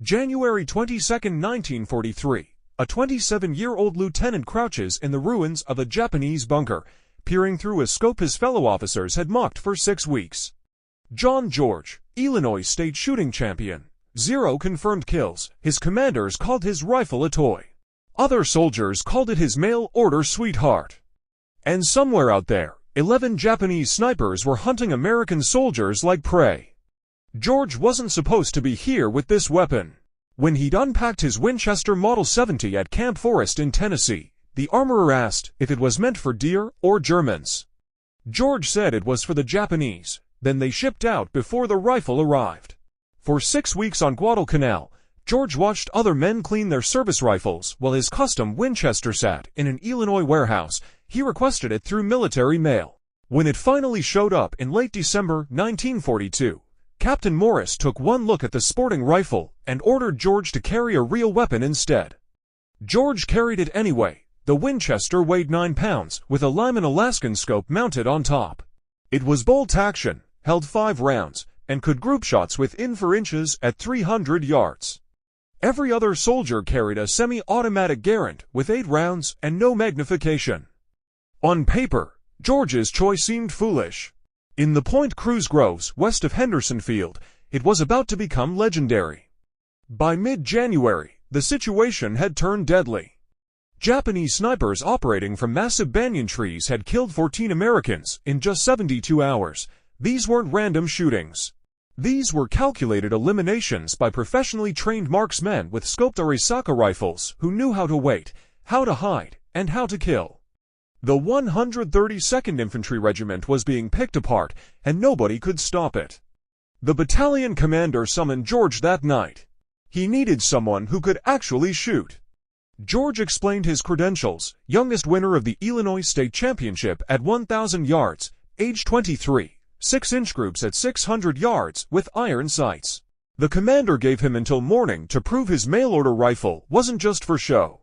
January 22, 1943. A 27-year-old lieutenant crouches in the ruins of a Japanese bunker, peering through a scope his fellow officers had mocked for 6 weeks. John George, Illinois state shooting champion. 0 confirmed kills. His commanders called his rifle a toy. Other soldiers called it his mail-order sweetheart. And somewhere out there, 11 Japanese snipers were hunting American soldiers like prey. George wasn't supposed to be here with this weapon. When he'd unpacked his Winchester Model 70 at Camp Forest in Tennessee, the armorer asked if it was meant for deer or Germans. George said it was for the Japanese, then they shipped out before the rifle arrived. For 6 weeks on Guadalcanal, George watched other men clean their service rifles while his custom Winchester sat in an Illinois warehouse. He requested it through military mail. When it finally showed up in late December 1942, Captain Morris took one look at the sporting rifle and ordered George to carry a real weapon instead. George carried it anyway. The Winchester weighed 9 pounds, with a Lyman Alaskan scope mounted on top. It was bolt action, held 5 rounds, and could group shots within 4 inches at 300 yards. Every other soldier carried a semi-automatic Garand with 8 rounds and no magnification. On paper, George's choice seemed foolish. In the Point Cruz Groves west of Henderson Field, it was about to become legendary. By mid-January, the situation had turned deadly. Japanese snipers operating from massive banyan trees had killed 14 Americans in just 72 hours. These weren't random shootings. These were calculated eliminations by professionally trained marksmen with scoped Arisaka rifles who knew how to wait, how to hide, and how to kill. The 132nd Infantry Regiment was being picked apart, and nobody could stop it. The battalion commander summoned George that night. He needed someone who could actually shoot. George explained his credentials: youngest winner of the Illinois State Championship at 1,000 yards, age 23, 6-inch groups at 600 yards with iron sights. The commander gave him until morning to prove his mail-order rifle wasn't just for show.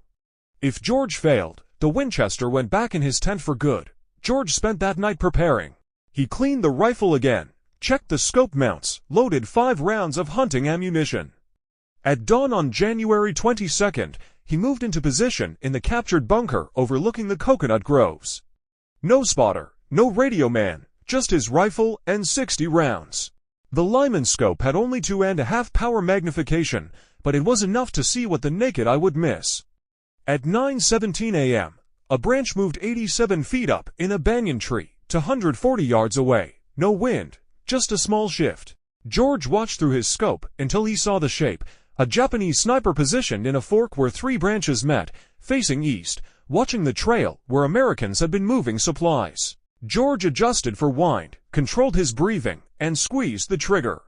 If George failed, the Winchester went back in his tent for good. George spent that night preparing. He cleaned the rifle again, checked the scope mounts, loaded 5 rounds of hunting ammunition. At dawn on January 22nd, he moved into position in the captured bunker overlooking the coconut groves. No spotter, no radio man, just his rifle and 60 rounds. The Lyman scope had only 2.5 power magnification, but it was enough to see what the naked eye would miss. At 9:17 a.m., a branch moved 87 feet up in a banyan tree to 140 yards away. No wind, just a small shift. George watched through his scope until he saw the shape: a Japanese sniper positioned in a fork where 3 branches met, facing east, watching the trail where Americans had been moving supplies. George adjusted for wind, controlled his breathing, and squeezed the trigger.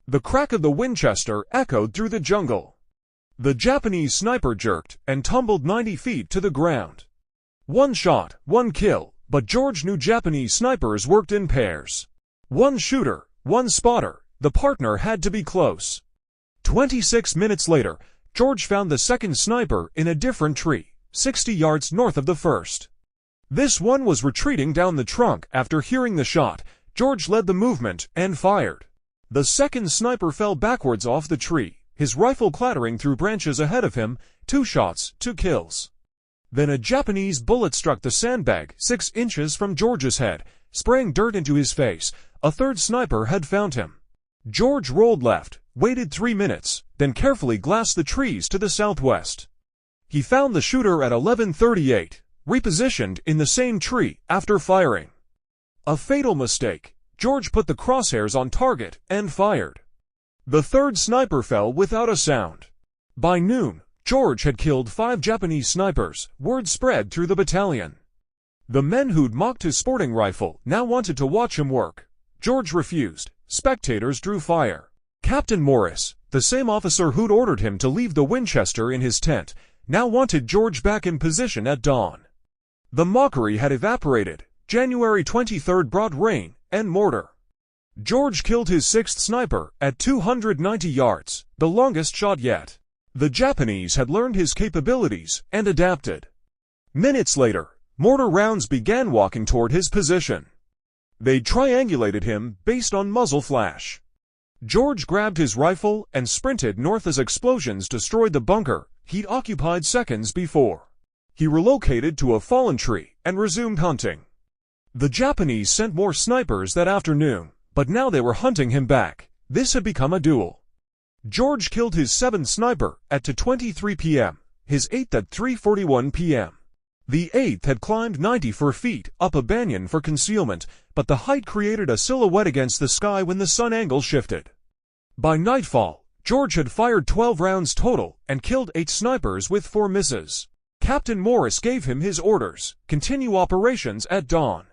The crack of the Winchester echoed through the jungle. The Japanese sniper jerked and tumbled 90 feet to the ground. 1 shot, 1 kill, but George knew Japanese snipers worked in pairs. 1 shooter, 1 spotter, the partner had to be close. 26 minutes later, George found the second sniper in a different tree, 60 yards north of the first. This one was retreating down the trunk after hearing the shot. George led the movement and fired. The second sniper fell backwards off the tree, his rifle clattering through branches ahead of him. 2 shots, 2 kills. Then a Japanese bullet struck the sandbag 6 inches from George's head, spraying dirt into his face. A third sniper had found him. George rolled left, waited 3 minutes, then carefully glassed the trees to the southwest. He found the shooter at 11:38, repositioned in the same tree after firing. A fatal mistake. George put the crosshairs on target and fired. The third sniper fell without a sound. By noon, George had killed 5 Japanese snipers. Word spread through the battalion. The men who'd mocked his sporting rifle now wanted to watch him work. George refused. Spectators drew fire. Captain Morris, the same officer who'd ordered him to leave the Winchester in his tent, now wanted George back in position at dawn. The mockery had evaporated. January 23rd brought rain and mortar. George killed his 6th sniper at 290 yards, the longest shot yet. The Japanese had learned his capabilities and adapted. Minutes later, mortar rounds began walking toward his position. They triangulated him based on muzzle flash. George grabbed his rifle and sprinted north as explosions destroyed the bunker he'd occupied seconds before. He relocated to a fallen tree and resumed hunting. The Japanese sent more snipers that afternoon, but now they were hunting him back. This had become a duel. George killed his 7th sniper at 2:23 p.m., his 8th at 3:41 p.m. The 8th had climbed 94 feet up a banyan for concealment, but the height created a silhouette against the sky when the sun angle shifted. By nightfall, George had fired 12 rounds total and killed 8 snipers with 4 misses. Captain Morris gave him his orders: continue operations at dawn.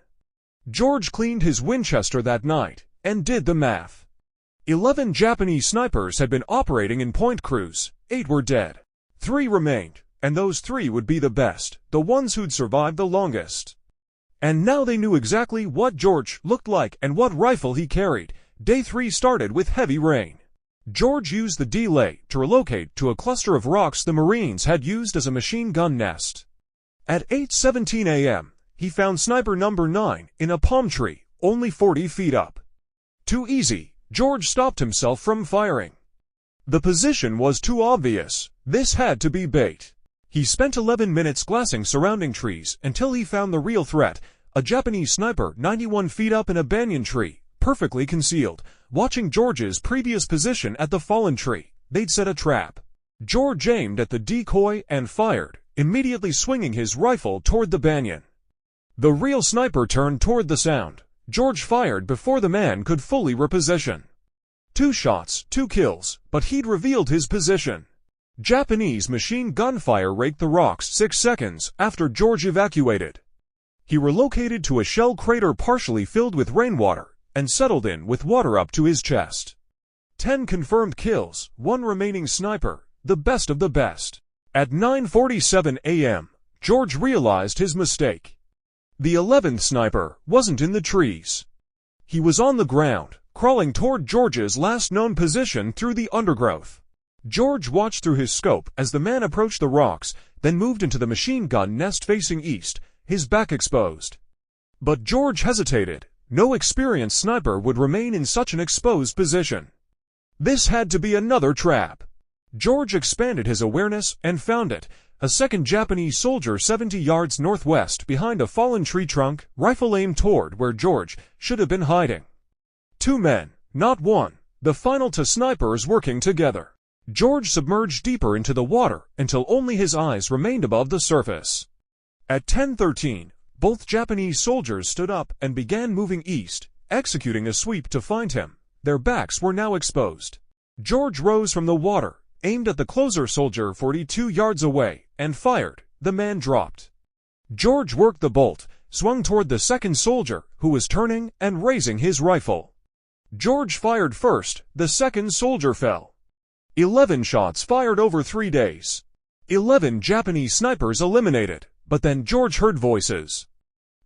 George cleaned his Winchester that night and did the math. 11 Japanese snipers had been operating in point crews, 8 were dead. 3 remained, and those 3 would be the best, the ones who'd survived the longest. And now they knew exactly what George looked like and what rifle he carried. Day 3 started with heavy rain. George used the delay to relocate to a cluster of rocks the Marines had used as a machine gun nest. At 8:17 a.m., he found sniper number 9 in a palm tree, only 40 feet up. Too easy, George stopped himself from firing. The position was too obvious. This had to be bait. He spent 11 minutes glassing surrounding trees until he found the real threat, a Japanese sniper 91 feet up in a banyan tree, perfectly concealed, watching George's previous position at the fallen tree. They'd set a trap. George aimed at the decoy and fired, immediately swinging his rifle toward the banyan. The real sniper turned toward the sound. George fired before the man could fully reposition. 2 shots, 2 kills, but he'd revealed his position. Japanese machine gun fire raked the rocks 6 seconds after George evacuated. He relocated to a shell crater partially filled with rainwater and settled in with water up to his chest. 10 confirmed kills, 1 remaining sniper, the best of the best. At 9:47 a.m., George realized his mistake. The 11th sniper wasn't in the trees. He was on the ground, crawling toward George's last known position through the undergrowth. George watched through his scope as the man approached the rocks, then moved into the machine gun nest facing east, his back exposed. But George hesitated. No experienced sniper would remain in such an exposed position. This had to be another trap. George expanded his awareness and found it. A second Japanese soldier 70 yards northwest behind a fallen tree trunk, rifle aimed toward where George should have been hiding. 2 men, not 1, the final 2 snipers working together. George submerged deeper into the water until only his eyes remained above the surface. At 10:13, both Japanese soldiers stood up and began moving east, executing a sweep to find him. Their backs were now exposed. George rose from the water, aimed at the closer soldier 42 yards away, and fired. The man dropped. George worked the bolt, swung toward the second soldier, who was turning and raising his rifle. George fired first, the second soldier fell. 11 shots fired over 3 days. 11 Japanese snipers eliminated, but then George heard voices.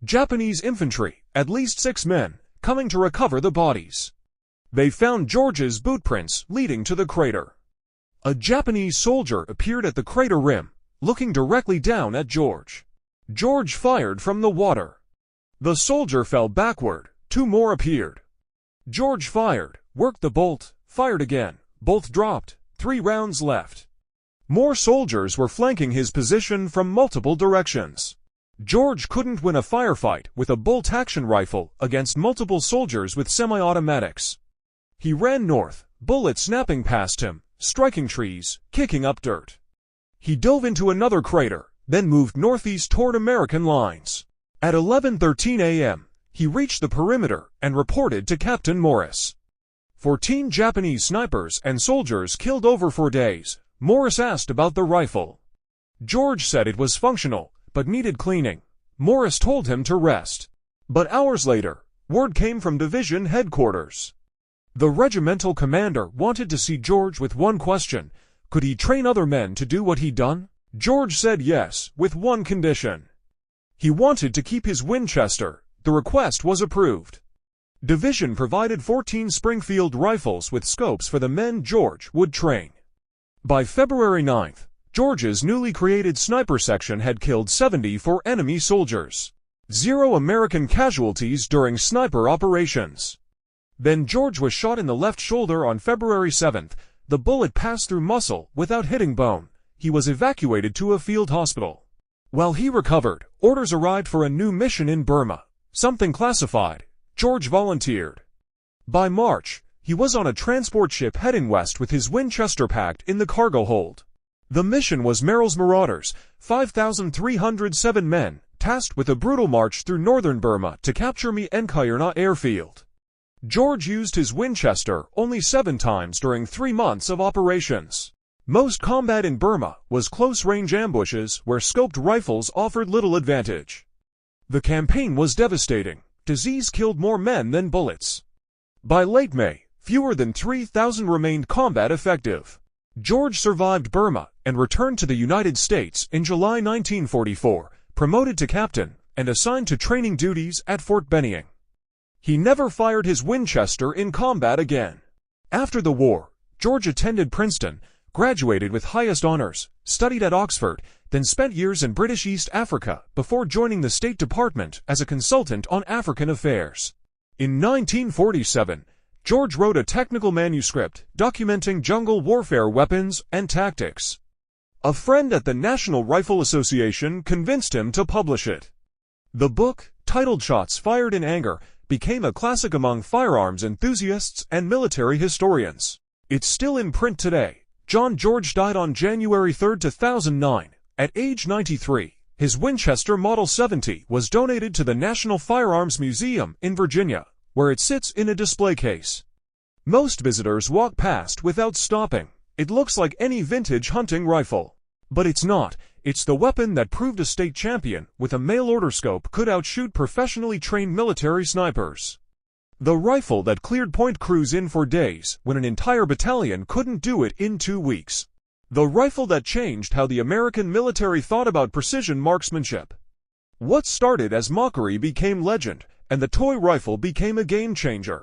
Japanese infantry, at least 6 men, coming to recover the bodies. They found George's bootprints leading to the crater. A Japanese soldier appeared at the crater rim, looking directly down at George. George fired from the water. The soldier fell backward. 2 more appeared. George fired, worked the bolt, fired again. Both dropped. 3 rounds left. More soldiers were flanking his position from multiple directions. George couldn't win a firefight with a bolt-action rifle against multiple soldiers with semi-automatics. He ran north, bullets snapping past him, striking trees, kicking up dirt. He dove into another crater, then moved northeast toward American lines. At 11:13 a.m., he reached the perimeter and reported to Captain Morris. 14 Japanese snipers and soldiers killed over 4 days. Morris asked about the rifle. George said it was functional, but needed cleaning. Morris told him to rest. But hours later, word came from division headquarters. The regimental commander wanted to see George with one question: could he train other men to do what he'd done? George said yes, with one condition. He wanted to keep his Winchester. The request was approved. Division provided 14 Springfield rifles with scopes for the men George would train. By February 9th, George's newly created sniper section had killed 74 enemy soldiers. 0 American casualties during sniper operations. Then George was shot in the left shoulder on February 7th. The bullet passed through muscle without hitting bone. He was evacuated to a field hospital. While he recovered, orders arrived for a new mission in Burma. Something classified. George volunteered. By March, he was on a transport ship heading west with his Winchester packed in the cargo hold. The mission was Merrill's Marauders, 5,307 men, tasked with a brutal march through northern Burma to capture Kairna airfield. George used his Winchester only 7 times during 3 months of operations. Most combat in Burma was close-range ambushes where scoped rifles offered little advantage. The campaign was devastating. Disease killed more men than bullets. By late May, fewer than 3,000 remained combat effective. George survived Burma and returned to the United States in July 1944, promoted to captain and assigned to training duties at Fort Benning. He never fired his Winchester in combat again. After the war, George attended Princeton, graduated with highest honors, studied at Oxford, then spent years in British East Africa before joining the State Department as a consultant on African affairs. In 1947, George wrote a technical manuscript documenting jungle warfare weapons and tactics. A friend at the National Rifle Association convinced him to publish it. The book, titled Shots Fired in Anger, became a classic among firearms enthusiasts and military historians. It's still in print today. John George died on January 3, 2009, at age 93. His Winchester Model 70 was donated to the National Firearms Museum in Virginia, where it sits in a display case. Most visitors walk past without stopping. It looks like any vintage hunting rifle. But it's not. It's the weapon that proved a state champion with a mail-order scope could outshoot professionally trained military snipers. The rifle that cleared Point Cruz in 4 days when an entire battalion couldn't do it in 2 weeks. The rifle that changed how the American military thought about precision marksmanship. What started as mockery became legend, and the toy rifle became a game changer.